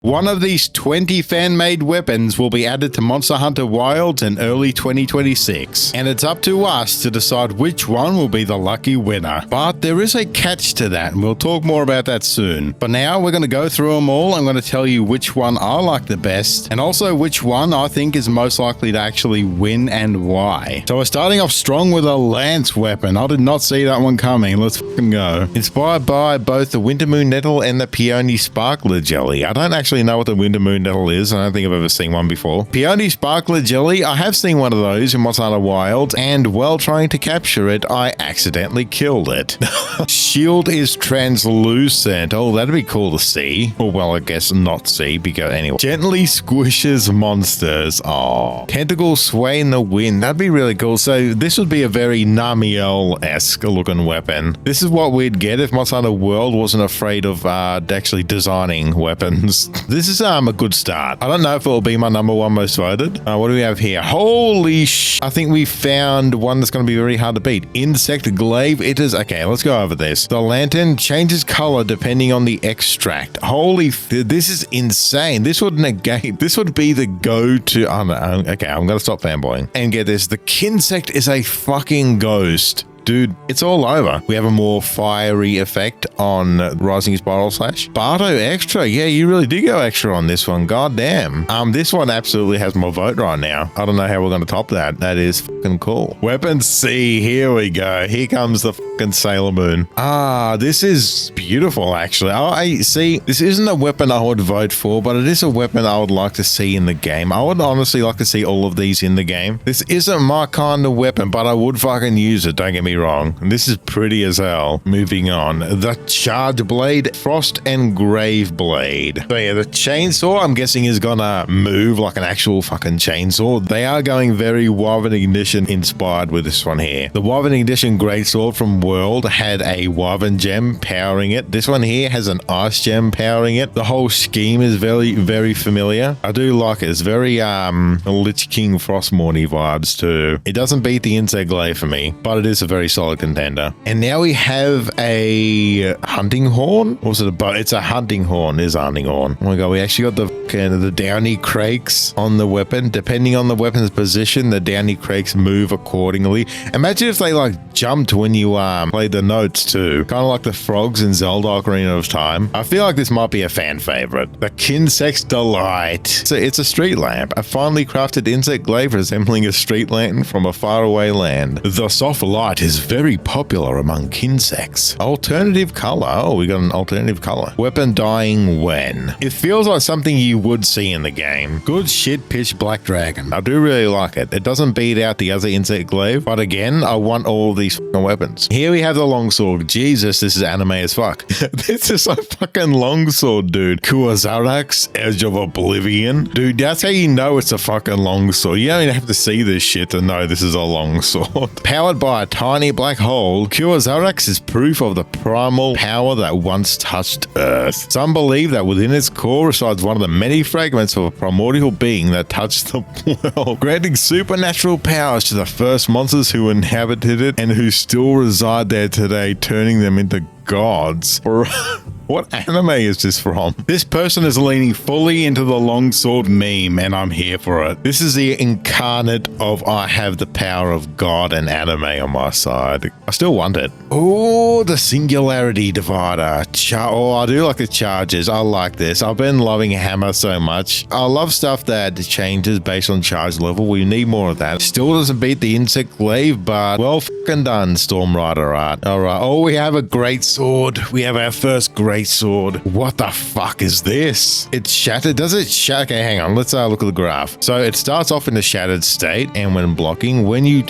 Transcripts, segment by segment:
One of these 20 fan-made weapons will be added to Monster Hunter Wilds in early 2026, and it's up to us to decide which one will be the lucky winner. But there is a catch to that, and we'll talk more about that soon. For now, we're going to go through them all. I'm going to tell you which one I like the best, and also which one I think is most likely to actually win and why. So we're starting off strong with a lance weapon. I did not see that one coming. Let's fucking go. Inspired by both the Wintermoon Nettle and the Peony Sparkler Jelly. I don't actually know what the Wintermoon Nettle is. I don't think I've ever seen one before. Peony Sparkler Jelly, I have seen one of those in Monster Hunter Wilds, and while trying to capture it, I accidentally killed it. Shield is translucent. Oh, that'd be cool to see. Or well, I guess not see, because anyway. Gently squishes monsters. Oh. Tentacles sway in the wind. That'd be really cool. So this would be a very Namiel-esque looking weapon. This is what we'd get if Monster Hunter World wasn't afraid of actually designing weapons. This is a good start. I don't know if it'll be my number one most voted. What do we have here? Holy sh! I think we found one that's going to be very hard to beat. Insect glaive. It is okay. Let's go over this. The lantern changes color depending on the extract. Holy! This is insane. This would negate. This would be the go-to. Okay, I'm gonna stop fanboying and get this. The Kinsect is a fucking ghost. Dude, it's all over. We have a more fiery effect on Rising Spiral Slash. Bardo extra. Yeah, you really did go extra on this one. God damn. This one absolutely has my vote right now. I don't know how we're going to top that. That is fucking cool. Weapon C. Here we go. Here comes the fucking Sailor Moon. This is beautiful, actually. I see. This isn't a weapon I would vote for, but it is a weapon I would like to see in the game. I would honestly like to see all of these in the game. This isn't my kind of weapon, but I would fucking use it. Don't get me wrong. This is pretty as hell. Moving on. The Charge Blade, Frost Engrave Blade. So yeah, the chainsaw I'm guessing is gonna move like an actual fucking chainsaw. They are going very Wyvern Ignition inspired with this one here. The Wyvern Ignition Greatsword from World had a Wyvern Gem powering it. This one here has an Ice Gem powering it. The whole scheme is very, very familiar. I do like it. It's very Lich King Frostmourne vibes too. It doesn't beat the Insect Glaive for me, but it is a very solid contender. And now we have a hunting horn. Or was it a bow? It's a hunting horn. It is a hunting horn. Oh my god, we actually got the downy crakes on the weapon. Depending on the weapon's position, the downy crakes move accordingly. Imagine if they like jumped when you played the notes too. Kind of like the frogs in Zelda Ocarina of Time. I feel like this might be a fan favorite. The Kinsect's Delight. So it's a street lamp. A finely crafted insect glaive resembling a street lantern from a faraway land. The soft light is very popular among Kinsects. Alternative color. Oh, we got an alternative color. Weapon dying when. It feels like something you would see in the game. Good shit pitch black dragon. I do really like it. It doesn't beat out the other insect glaive, but again, I want all of these fucking weapons. Here we have the longsword. Jesus, this is anime as fuck. This is a fucking longsword, dude. Kuazarax, Edge of Oblivion. Dude, that's how you know it's a fucking longsword. You don't even have to see this shit to know this is a longsword. Powered by a tiny black hole, Kuazarax is proof of the primal power that once touched Earth. Some believe that within its core resides one of the many fragments of a primordial being that touched the world, granting supernatural powers to the first monsters who inhabited it and who still reside there today, turning them into gods. What anime is this from? This person is leaning fully into the longsword meme, and I'm here for it. This is the incarnate of I have the power of God and anime on my side. I still want it. Oh, the Singularity Divider. I do like the charges. I like this. I've been loving Hammer so much. I love stuff that changes based on charge level. We need more of that. Still doesn't beat the Insect Glaive, but well fucking done, Storm Rider art. Alright. Oh, we have a great sword. We have our first great sword. What the fuck is this? It's shattered. Does it shatter? Okay, hang on. Let's look at the graph. So it starts off in a shattered state, and when blocking, when you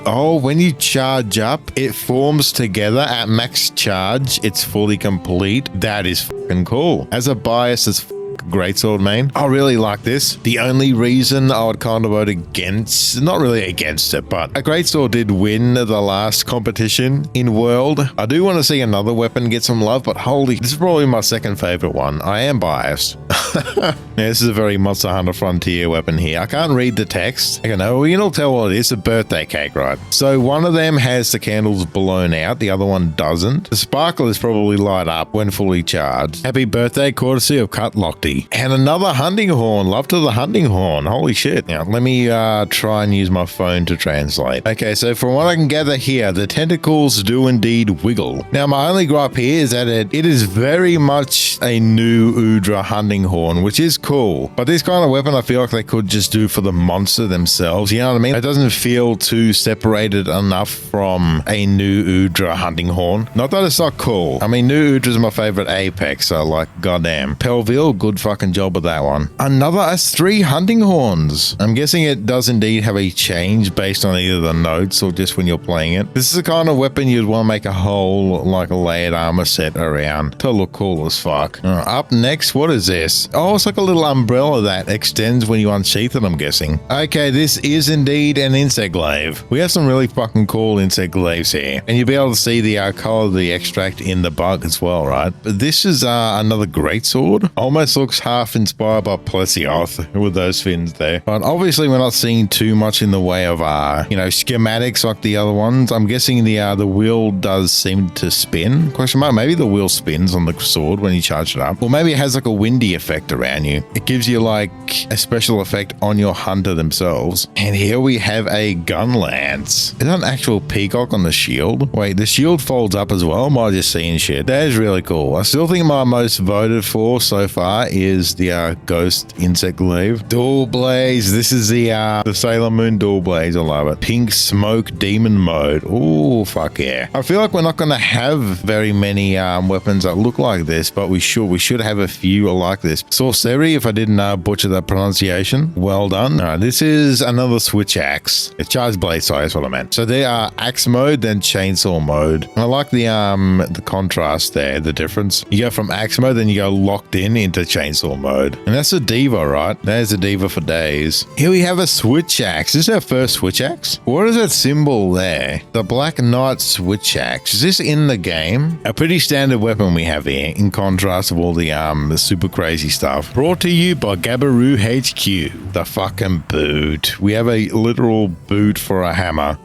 charge up, it forms together at max charge. It's fully complete. That is fucking cool. As a bias, it's greatsword main. I really like this. The only reason I would kind of vote against, not really against it, but a greatsword did win the last competition in World. I do want to see another weapon get some love, but holy, this is probably my second favorite one. I am biased. Yeah, this is a very Monster Hunter Frontier weapon here. I can't read the text. I know, you can tell what it is. It's a birthday cake, right? So one of them has the candles blown out. The other one doesn't. The sparkle is probably light up when fully charged. Happy birthday, courtesy of Cut Lochte. beauty. And another hunting horn. Love to the hunting horn. Holy shit. Now, let me try and use my phone to translate. Okay, so from what I can gather here, the tentacles do indeed wiggle. Now, my only gripe here is that it is very much a new Udra hunting horn, which is cool. But this kind of weapon, I feel like they could just do for the monster themselves. You know what I mean? It doesn't feel too separated enough from a new Udra hunting horn. Not that it's not cool. I mean, new Udra is my favorite apex, so like, goddamn. Pelville, good fucking job with that one. Another S3 hunting horns. I'm guessing it does indeed have a change based on either the notes or just when you're playing it. This is the kind of weapon you'd want to make a whole, like a layered armor set around to look cool as fuck. Up next, what is this? Oh, it's like a little umbrella that extends when you unsheath it, I'm guessing. Okay, this is indeed an insect glaive. We have some really fucking cool insect glaives here. And you'll be able to see the color of the extract in the bug as well, right? But this is another greatsword. Almost looks half inspired by Plesioth with those fins there. But obviously we're not seeing too much in the way of, schematics like the other ones. I'm guessing the wheel does seem to spin. Question mark, maybe the wheel spins on the sword when you charge it up. Or maybe it has like a windy effect around you. It gives you like a special effect on your hunter themselves. And here we have a gun lance. Is that an actual peacock on the shield? Wait, the shield folds up as well? Am I just seeing shit? That is really cool. I still think my most voted for so far is the ghost insect glaive. Dual blaze. This is the Sailor Moon dual blaze. I love it. Pink smoke demon mode. Ooh, fuck yeah. I feel like we're not going to have very many weapons that look like this, but we should have a few like this. Sorcery, if I didn't butcher that pronunciation. Well done. All right, this is another switch axe. It's charged blade, sorry, that's what I meant. So they are axe mode, then chainsaw mode. And I like the contrast there, the difference. You go from axe mode, then you go locked in into chainsaw mode. And that's a Diva, right? There's a Diva for days. Here we have a switch axe. This is our first switch axe. What is that symbol there? The Black Knight switch axe. Is this in the game? A pretty standard weapon we have here, in contrast to all the super crazy stuff. Brought to you by Gabaroo HQ. The fucking boot. We have a literal boot for a hammer.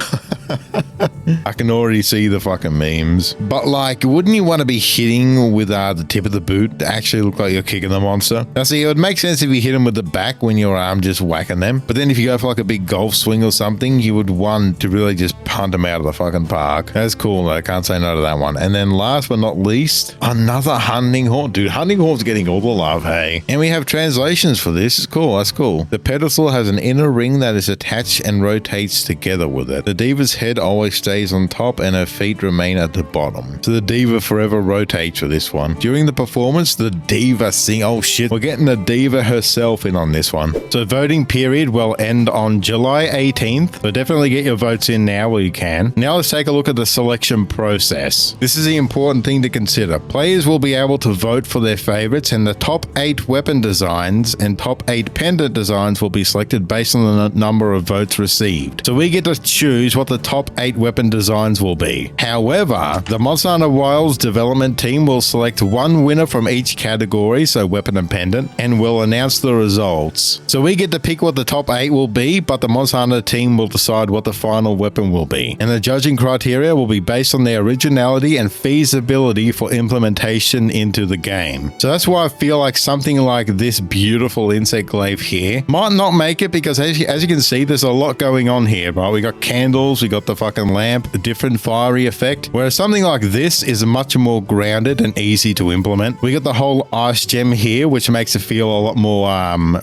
I can already see the fucking memes. But like, wouldn't you want to be hitting with the tip of the boot to actually look like you're kicking the monster? Now see, it would make sense if you hit them with the back when you're just whacking them. But then if you go for like a big golf swing or something, you would want to really just punt them out of the fucking park. That's cool though. I can't say no to that one. And then last but not least, another hunting horn. Dude, hunting horn's getting all the love, hey? And we have translations for this. It's cool. That's cool. The pedestal has an inner ring that is attached and rotates together with it. The Diva's head always stays on top and her feet remain at the bottom. So the Diva forever rotates for this one. During the performance, the Diva oh shit, we're getting the Diva herself in on this one. So voting period will end on July 18th. So definitely get your votes in now while you can. Now let's take a look at the selection process. This is the important thing to consider. Players will be able to vote for their favorites, and the top 8 weapon designs and top 8 pendant designs will be selected based on the number of votes received. So we get to choose what the top 8 weapon designs will be. However, the Monster Hunter Wilds development team will select one winner from each category, so weapon and pendant, and will announce the results. So we get to pick what the top 8 will be, but the Monster Hunter team will decide what the final weapon will be. And the judging criteria will be based on their originality and feasibility for implementation into the game. So that's why I feel like something like this beautiful insect glaive here might not make it, because as you can see, there's a lot going on here, right? We got candles, we got the fucking lamp, a different fiery effect, whereas something like this is much more grounded and easy to implement. We got the whole ice gem here, which makes it feel a lot more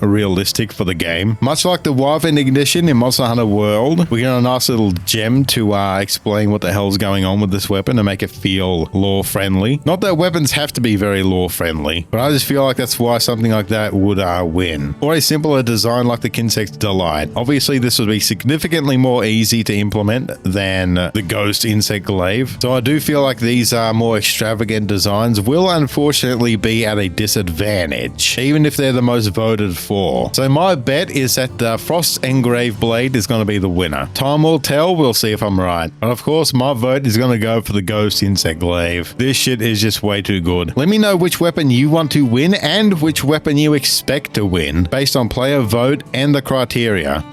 realistic for the game. Much like the Wyvern Ignition in Monster Hunter World, we got a nice little gem to explain what the hell's going on with this weapon and make it feel lore friendly. Not that weapons have to be very lore friendly, but I just feel like that's why something like that would win. Or a simpler design like the Kinsect's Delight. Obviously this would be significantly more easy to implement than the Ghost Insect Glaive. So I do feel like these more extravagant designs will unfortunately be at a disadvantage, even if they're the most voted for. So my bet is that the Frost Engrave Blade is going to be the winner. Time will tell, we'll see if I'm right. But of course my vote is going to go for the Ghost Insect Glaive. This shit is just way too good. Let me know which weapon you want to win and which weapon you expect to win based on player vote and the criteria.